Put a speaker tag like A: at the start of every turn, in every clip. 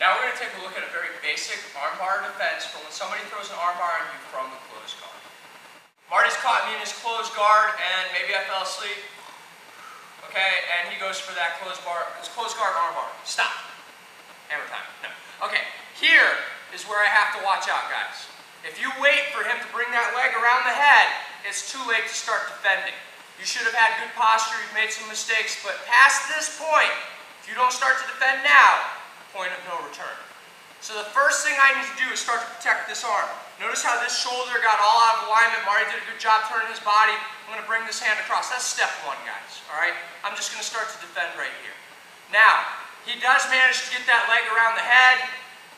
A: Now we're going to take a look at a very basic armbar defense for when somebody throws an armbar on you from the closed guard. Marty's caught me in his closed guard and maybe I fell asleep. Okay, and he goes for that closed guard armbar. Stop. Hammer time. No. Okay, here is where I have to watch out, guys. If you wait for him to bring that leg around the head, it's too late to start defending. You should have had good posture, you've made some mistakes, but past this point, if you don't start to defend now, point of no return. So the first thing I need to do is start to protect this arm. Notice how this shoulder got all out of alignment. Marty did a good job turning his body. I'm going to bring this hand across. That's step one, guys. All right? I'm just going to start to defend right here. Now, he does manage to get that leg around the head.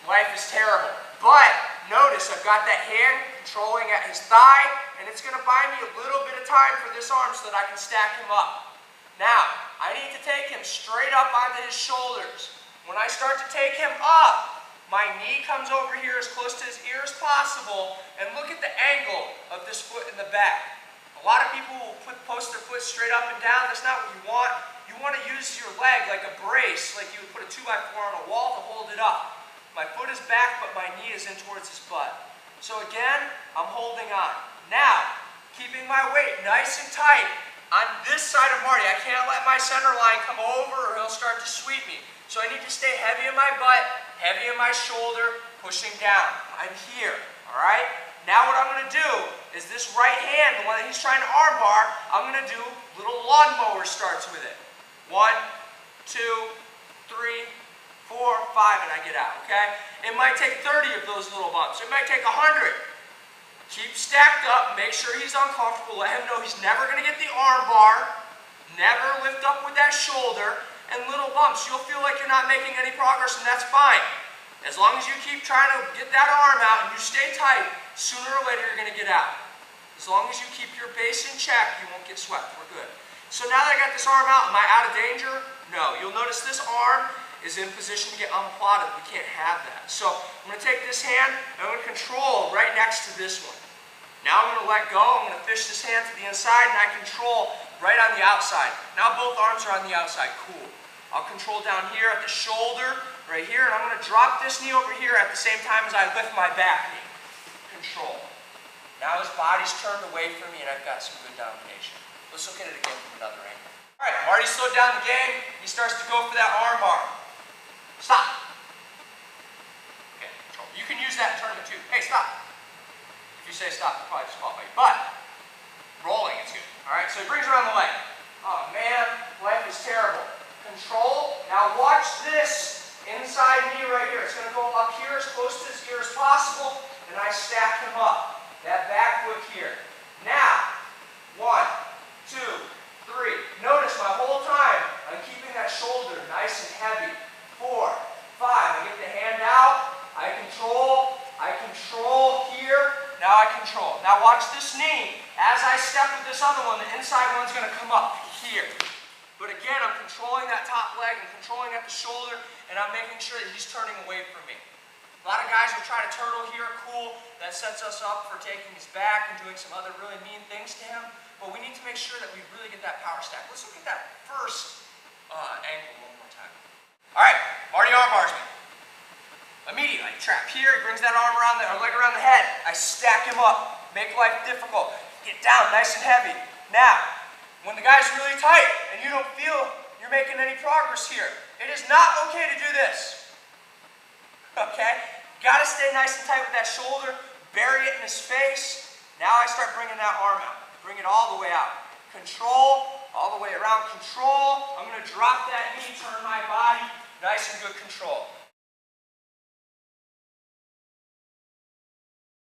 A: Life is terrible. But notice I've got that hand controlling at his thigh, and it's going to buy me a little bit of time for this arm so that I can stack him up. Now, I need to take him straight up onto his shoulders. When I start to take him up, my knee comes over here as close to his ear as possible, and look at the angle of this foot in the back. A lot of people will post their foot straight up and down. That's not what you want. You want to use your leg like a brace, like you would put a 2x4 on a wall to hold it up. My foot is back, but my knee is in towards his butt. So again, I'm holding on. Now, keeping my weight nice and tight on this side of Marty. I can't let my center line come over or he'll start to sweep me. So I need to stay heavy in my butt, heavy in my shoulder, pushing down. I'm here, all right? Now what I'm going to do is this right hand, the one that he's trying to armbar, I'm going to do little lawnmower starts with it. 1, 2, 3, 4, 5, and I get out, okay? It might take 30 of those little bumps. It might take 100. Keep stacked up, make sure he's uncomfortable, let him know he's never going to get the armbar, never lift up with that shoulder, and little bumps. You'll feel like you're not making any progress, and that's fine. As long as you keep trying to get that arm out and you stay tight, sooner or later you're going to get out. As long as you keep your base in check, you won't get swept. We're good. So now that I got this arm out, am I out of danger? No. You'll notice this arm is in position to get omoplata. We can't have that. So I'm going to take this hand and I'm going to control right next to this one. Now I'm going to let go. I'm going to fish this hand to the inside and I control right on the outside. Now both arms are on the outside. Cool. I'll control down here at the shoulder, right here, and I'm going to drop this knee over here at the same time as I lift my back knee. Control. Now his body's turned away from me and I've got some good domination. Let's look at it again from another angle. All right, Marty slowed down the game. He starts to go for that arm bar. Stop. Okay, control. You can use that in tournament too. Hey, stop. If you say stop, you'll probably disqualify you. But rolling is good. All right, so he brings around the leg. Oh man, life is terrible. Control. Now watch this inside knee right here. It's going to go up here as close to his ear as possible, and I stack him up. That back foot here. Now, 1, 2, 3. Notice my whole time I'm keeping that shoulder nice and heavy. 4, 5. I get the hand out. I control here. Now I control. Now watch this knee. As I step with this other one, the inside one's going to come up here. But again, I'm controlling that top leg and controlling at the shoulder, and I'm making sure that he's turning away from me. A lot of guys will try to turtle here, cool. That sets us up for taking his back and doing some other really mean things to him. But we need to make sure that we really get that power stack. Let's look at that first angle one more time. All right, Marty armbars me. Immediately, trap here, he brings that arm around or leg around the head. I stack him up, make life difficult. Get down nice and heavy. Now, when the guy's really tight and you don't feel you're making any progress here, it is not okay to do this. Okay? Got to stay nice and tight with that shoulder, bury it in his face. Now I start bringing that arm out. Bring it all the way out. Control, all the way around. Control. I'm going to drop that knee, turn